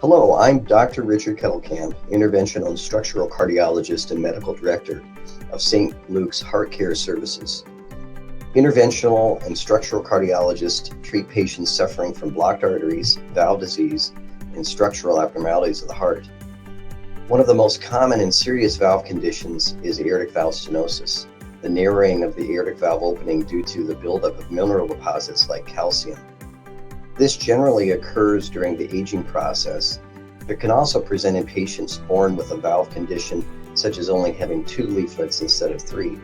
Hello, I'm Dr. Richard Kettlecamp, interventional and structural cardiologist and medical director of St. Luke's Heart Care Services. Interventional and structural cardiologists treat patients suffering from blocked arteries, valve disease, and structural abnormalities of the heart. One of the most common and serious valve conditions is aortic valve stenosis, the narrowing of the aortic valve opening due to the buildup of mineral deposits like calcium. This generally occurs during the aging process, but can also present in patients born with a valve condition, such as only having 2 leaflets instead of 3.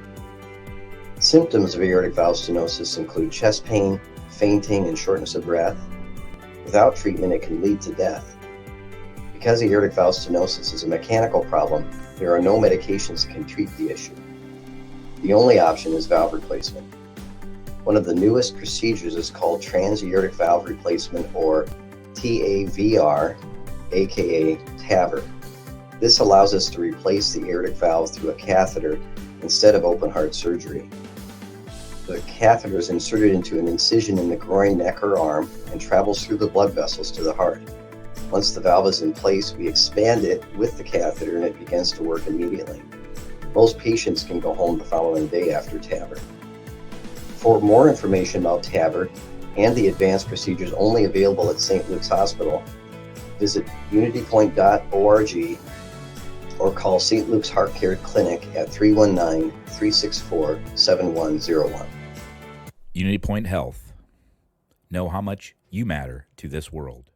Symptoms of aortic valve stenosis include chest pain, fainting, and shortness of breath. Without treatment, it can lead to death. Because aortic valve stenosis is a mechanical problem, there are no medications that can treat the issue. The only option is valve replacement. One of the newest procedures is called Trans-Uric Valve Replacement, or TAVR, aka Tavr. This allows us to replace the aortic valve through a catheter instead of open heart surgery. The catheter is inserted into an incision in the groin, neck, or arm and travels through the blood vessels to the heart. Once the valve is in place, we expand it with the catheter and it begins to work immediately. Most patients can go home the following day after Tavr. For more information about Tavr and the advanced procedures only available at St. Luke's Hospital, visit UnityPoint.org or call St. Luke's Heart Care Clinic at 319-364-7101. UnityPoint Health. Know how much you matter to this world.